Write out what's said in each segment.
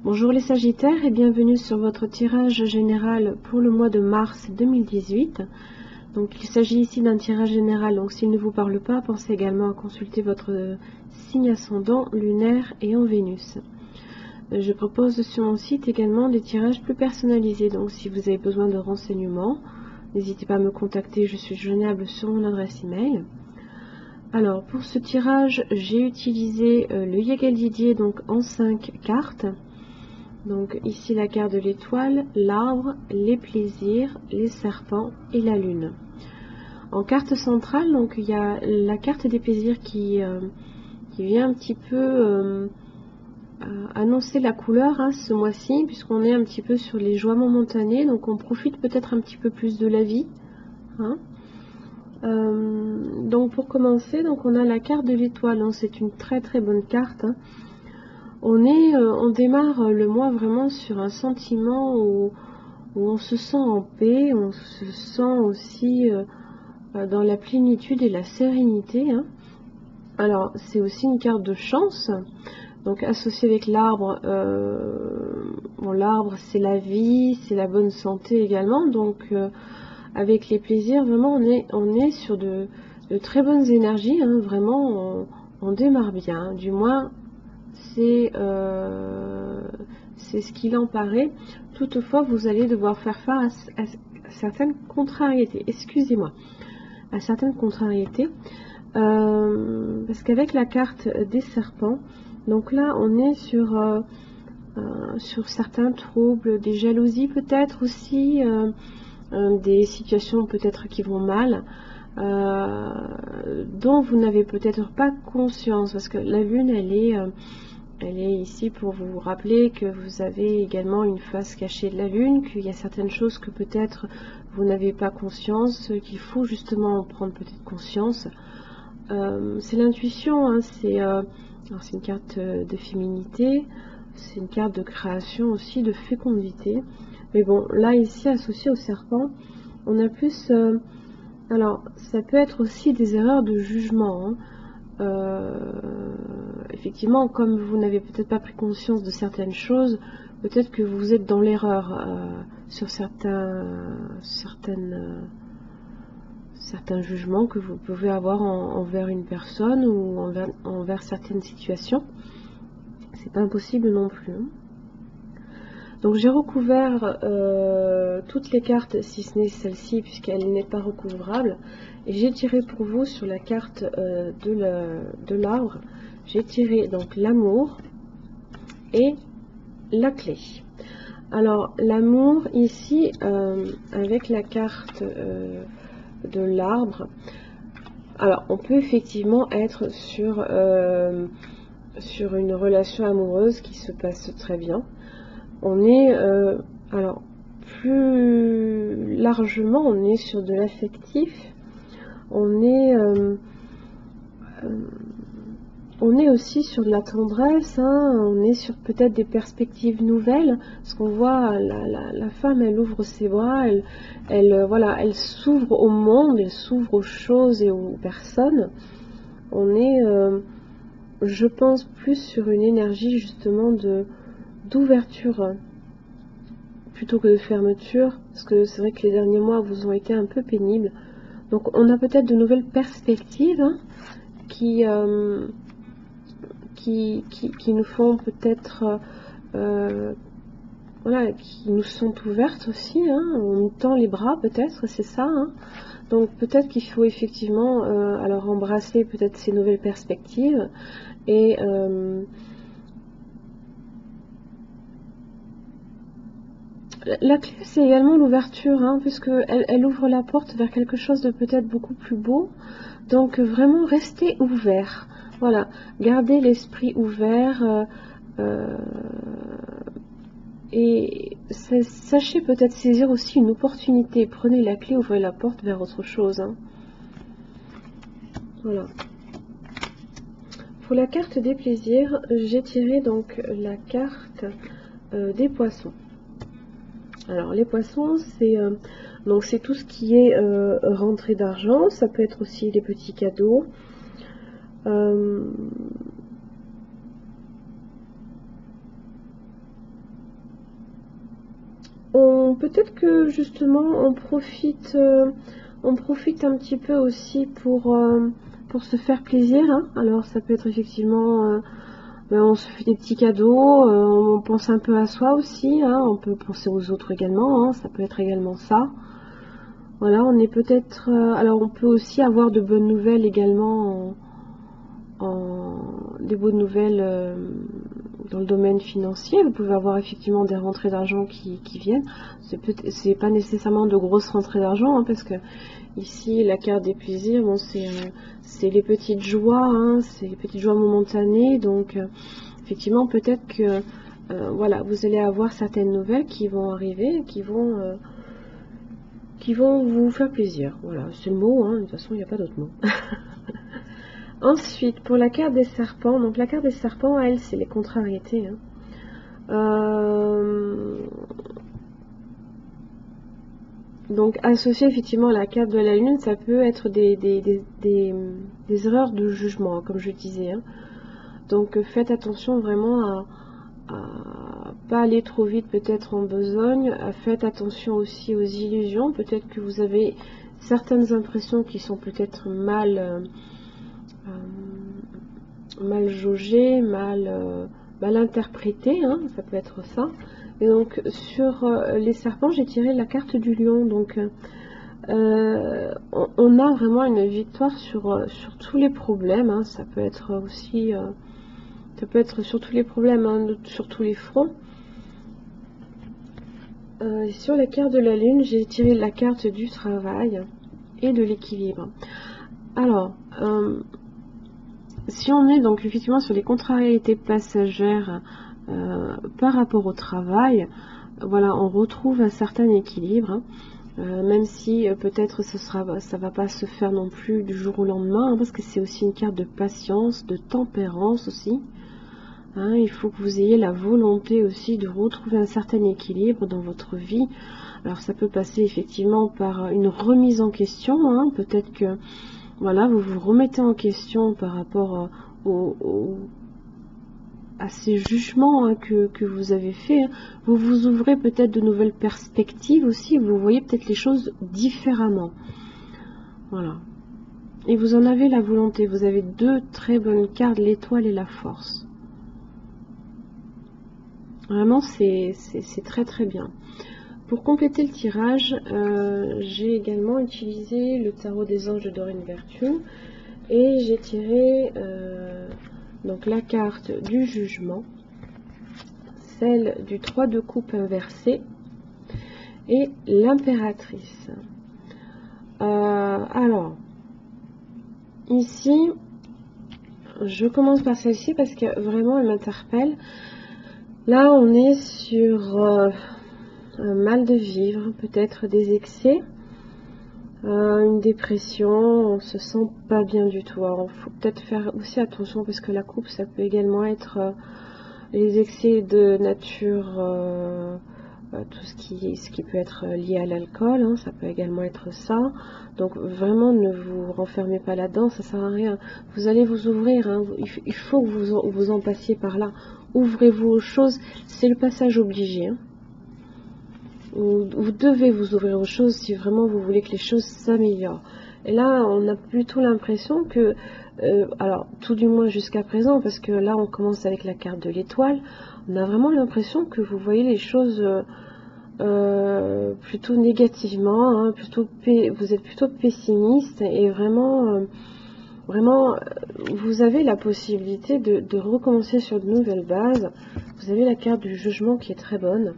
Bonjour les Sagittaires et bienvenue sur votre tirage général pour le mois de mars 2018. Donc il s'agit ici d'un tirage général, donc s'il ne vous parle pas, pensez également à consulter votre signe ascendant, lunaire et en Vénus. Je propose sur mon site également des tirages plus personnalisés, donc si vous avez besoin de renseignements, n'hésitez pas à me contacter, je suis joignable sur mon adresse email. Alors pour ce tirage, j'ai utilisé le Yegel Didier donc en 5 cartes. Donc ici la carte de l'étoile, l'arbre, les plaisirs, les serpents et la lune. En carte centrale, donc il y a la carte des plaisirs qui vient un petit peu annoncer la couleur ce mois-ci, puisqu'on est un petit peu sur les joies momentanées, donc on profite peut-être un petit peu plus de la vie. Donc pour commencer, donc on a la carte de l'étoile, c'est une très très bonne carte. On démarre le mois vraiment sur un sentiment où on se sent en paix, on se sent aussi dans la plénitude et la sérénité. Alors c'est aussi une carte de chance, donc associée avec l'arbre. L'arbre c'est la vie, c'est la bonne santé également, donc avec les plaisirs vraiment on est sur de très bonnes énergies, vraiment on démarre bien, du moins c'est ce qu'il en paraît. Toutefois, vous allez devoir faire face à certaines contrariétés. Excusez-moi, à certaines contrariétés, parce qu'avec la carte des serpents, donc là, on est sur certains troubles, des jalousies peut-être aussi, des situations peut-être qui vont mal. Dont vous n'avez peut-être pas conscience, parce que la lune elle est ici pour vous rappeler que vous avez également une face cachée de la lune, qu'il y a certaines choses que peut-être vous n'avez pas conscience, qu'il faut justement en prendre peut-être conscience. C'est l'intuition, c'est une carte de féminité, c'est une carte de création aussi, de fécondité. Mais bon, là ici associé au serpent, on a plus... alors, ça peut être aussi des erreurs de jugement. Effectivement, comme vous n'avez peut-être pas pris conscience de certaines choses, peut-être que vous êtes dans l'erreur sur certains jugements que vous pouvez avoir envers une personne ou envers certaines situations. C'est pas impossible non plus. Donc j'ai recouvert toutes les cartes, si ce n'est celle-ci, puisqu'elle n'est pas recouvrable. Et j'ai tiré pour vous sur la carte de l'arbre, j'ai tiré donc l'amour et la clé. Alors l'amour ici, avec la carte de l'arbre, alors on peut effectivement être sur une relation amoureuse qui se passe très bien. On est, alors plus largement, on est sur de l'affectif, on est aussi sur de la tendresse, on est sur peut-être des perspectives nouvelles, parce qu'on voit la femme, elle ouvre ses bras, elle s'ouvre au monde, elle s'ouvre aux choses et aux personnes. On est, je pense, plus sur une énergie justement d'ouverture plutôt que de fermeture, parce que c'est vrai que les derniers mois vous ont été un peu pénibles. Donc on a peut-être de nouvelles perspectives qui nous font peut-être qui nous sont ouvertes aussi, on nous tend les bras peut-être, c'est ça, donc peut-être qu'il faut effectivement alors embrasser peut-être ces nouvelles perspectives et la clé c'est également l'ouverture, puisque elle ouvre la porte vers quelque chose de peut-être beaucoup plus beau. Donc vraiment restez ouvert, voilà, gardez l'esprit ouvert et sachez peut-être saisir aussi une opportunité. Prenez la clé, ouvrez la porte vers autre chose. Voilà. Pour la carte des plaisirs, j'ai tiré donc la carte des poissons. Alors les poissons, c'est tout ce qui est rentrée d'argent, ça peut être aussi des petits cadeaux. Donc peut-être que justement on profite un petit peu aussi pour se faire plaisir, hein. Alors ça peut être effectivement, on se fait des petits cadeaux, on pense un peu à soi aussi, hein. On peut penser aux autres également, hein. Ça peut être également ça. Voilà, on est peut-être, alors on peut aussi avoir de bonnes nouvelles également, des bonnes nouvelles dans le domaine financier. Vous pouvez avoir effectivement des rentrées d'argent qui viennent. C'est pas nécessairement de grosses rentrées d'argent, hein, parce que ici la carte des plaisirs, bon, c'est les petites joies, hein, c'est les petites joies momentanées. Donc effectivement peut-être que voilà, vous allez avoir certaines nouvelles qui vont arriver, qui vont vous faire plaisir. Voilà, c'est le mot, hein, de toute façon il n'y a pas d'autre mot. Ensuite, pour la carte des serpents, donc la carte des serpents, elle, c'est les contrariétés, hein. Donc associé effectivement à la carte de la lune, ça peut être des erreurs de jugement, hein, comme je disais, hein. Donc faites attention vraiment à pas aller trop vite peut-être en besogne. Faites attention aussi aux illusions. Peut-être que vous avez certaines impressions qui sont peut-être mal jaugées, mal interprétées, hein, ça peut être ça. Et donc sur les serpents, j'ai tiré la carte du lion. Donc on a vraiment une victoire sur tous les problèmes, hein. Ça peut être aussi ça peut être sur tous les problèmes, hein, sur tous les fronts. Sur la carte de la lune, j'ai tiré la carte du travail et de l'équilibre. Alors si on est donc effectivement sur les contrariétés passagères par rapport au travail, voilà, on retrouve un certain équilibre, hein. Même si peut-être ça va pas se faire non plus du jour au lendemain, hein, parce que c'est aussi une carte de patience, de tempérance aussi, hein. Il faut que vous ayez la volonté aussi de retrouver un certain équilibre dans votre vie. Alors ça peut passer effectivement par une remise en question, hein. Peut-être que voilà, vous vous remettez en question par rapport à ces jugements, hein, que vous avez faits, hein. Vous vous ouvrez peut-être de nouvelles perspectives aussi, vous voyez peut-être les choses différemment. Voilà. Et vous en avez la volonté, vous avez deux très bonnes cartes, l'étoile et la force. Vraiment, c'est très très bien. Pour compléter le tirage, j'ai également utilisé le tarot des anges de Doreen Virtue et j'ai tiré donc la carte du jugement, celle du 3 de coupe inversé et l'impératrice. Alors, ici, je commence par celle-ci parce que vraiment elle m'interpelle. Là, on est sur un mal de vivre, peut-être des excès, une dépression, on se sent pas bien du tout. Alors, il faut peut-être faire aussi attention parce que la coupe, ça peut également être les excès de nature, tout ce qui peut être lié à l'alcool, hein, ça peut également être ça. Donc vraiment, ne vous renfermez pas là-dedans, ça sert à rien. Vous allez vous ouvrir, hein, il faut que vous en passiez par là. Ouvrez-vous aux choses, c'est le passage obligé, hein. Vous devez vous ouvrir aux choses si vraiment vous voulez que les choses s'améliorent. Et là, on a plutôt l'impression que, alors tout du moins jusqu'à présent, parce que là on commence avec la carte de l'étoile, on a vraiment l'impression que vous voyez les choses plutôt négativement, hein, vous êtes plutôt pessimiste et vraiment, vous avez la possibilité de recommencer sur de nouvelles bases. Vous avez la carte du jugement qui est très bonne.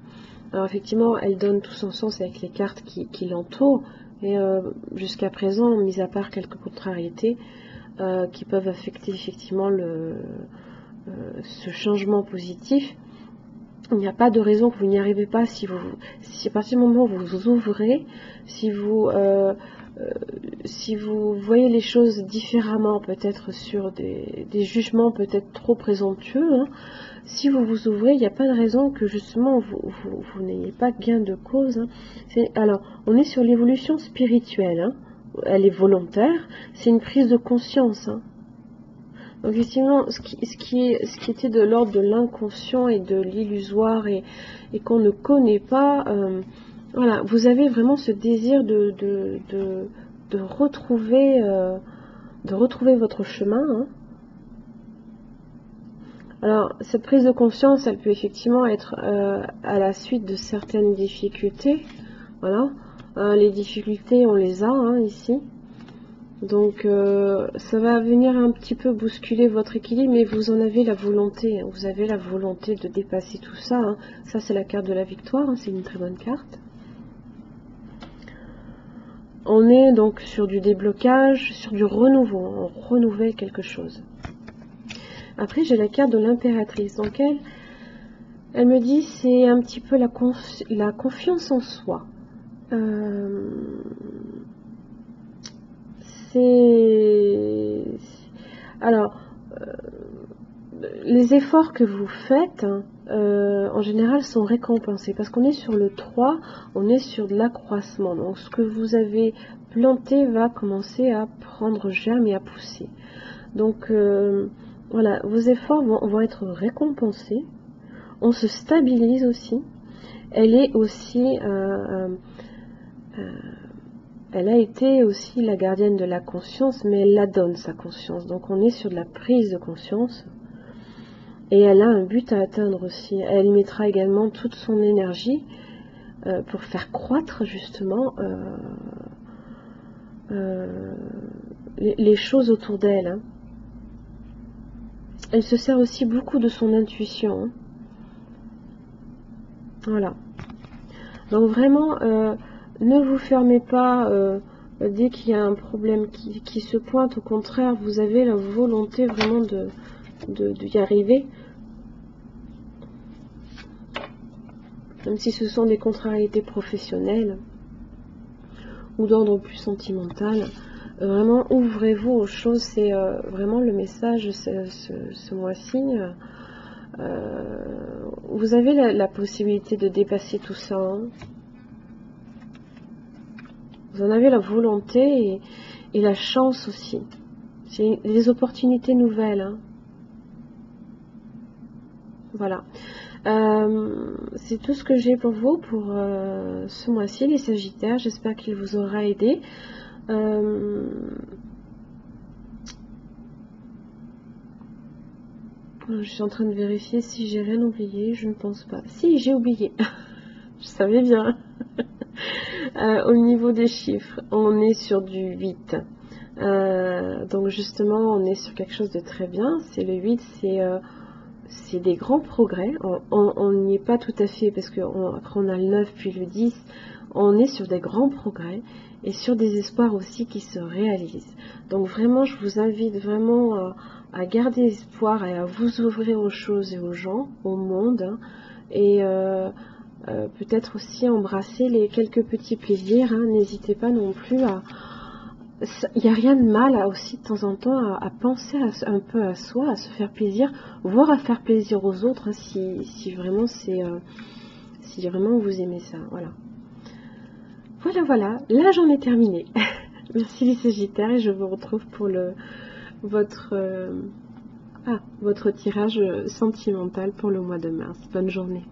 Alors effectivement, elle donne tout son sens avec les cartes qui l'entourent, et jusqu'à présent, mis à part quelques contrariétés qui peuvent affecter effectivement ce changement positif, il n'y a pas de raison que vous n'y arrivez pas si à partir du moment où vous vous ouvrez, si vous voyez les choses différemment, peut-être sur des jugements peut-être trop présomptueux, hein. Si vous vous ouvrez, il n'y a pas de raison que justement vous n'ayez pas gain de cause, hein. Alors, on est sur l'évolution spirituelle, hein. Elle est volontaire, c'est une prise de conscience, hein. Donc effectivement, ce qui était de l'ordre de l'inconscient et de l'illusoire et qu'on ne connaît pas, Voilà, vous avez vraiment ce désir de retrouver votre chemin, hein. Alors, cette prise de conscience, elle peut effectivement être à la suite de certaines difficultés. Voilà, les difficultés, on les a, hein, ici. Donc, ça va venir un petit peu bousculer votre équilibre, mais vous en avez la volonté. Hein. Vous avez la volonté de dépasser tout ça. Hein. Ça, c'est la carte de la victoire. Hein. C'est une très bonne carte. On est donc sur du déblocage, sur du renouveau. On renouvelle quelque chose. Après, j'ai la carte de l'impératrice. Donc, elle me dit, c'est un petit peu la confiance en soi. Alors, les efforts que vous faites, en général, sont récompensés. Parce qu'on est sur le 3, on est sur de l'accroissement. Donc, ce que vous avez planté va commencer à prendre germe et à pousser. Donc, voilà, vos efforts vont être récompensés. On se stabilise aussi. Elle est aussi... elle a été aussi la gardienne de la conscience, mais elle la donne, sa conscience. Donc on est sur de la prise de conscience. Et elle a un but à atteindre aussi. Elle y mettra également toute son énergie pour faire croître justement les choses autour d'elle. Hein. Elle se sert aussi beaucoup de son intuition. Hein. Voilà. Donc vraiment, ne vous fermez pas dès qu'il y a un problème qui se pointe. Au contraire, vous avez la volonté vraiment d'y arriver. Même si ce sont des contrariétés professionnelles ou d'ordre plus sentimental. Vraiment, ouvrez-vous aux choses. C'est vraiment le message ce mois-ci. Vous avez la possibilité de dépasser tout ça. Hein. Vous en avez la volonté et la chance aussi. C'est des opportunités nouvelles. Hein. Voilà. C'est tout ce que j'ai pour vous pour ce mois-ci, les Sagittaires. J'espère qu'il vous aura aidé. Je suis en train de vérifier si j'ai rien oublié. Je ne pense pas. Si, j'ai oublié. Je savais bien. Au niveau des chiffres, on est sur du 8. Donc justement, on est sur quelque chose de très bien. C'est le 8, c'est des grands progrès. On n'y est pas tout à fait parce qu'après on a le 9 puis le 10. On est sur des grands progrès et sur des espoirs aussi qui se réalisent. Donc vraiment, je vous invite vraiment à garder espoir et à vous ouvrir aux choses et aux gens, au monde. Hein, et peut-être aussi embrasser les quelques petits plaisirs. Hein, n'hésitez pas non plus à... Il n'y a rien de mal aussi de temps en temps à penser un peu à soi, à se faire plaisir, voire à faire plaisir aux autres, hein, si vraiment si vraiment vous aimez ça. Voilà. Voilà. Là, j'en ai terminé. Merci les Sagittaires et je vous retrouve pour votre tirage sentimental pour le mois de mars. Bonne journée.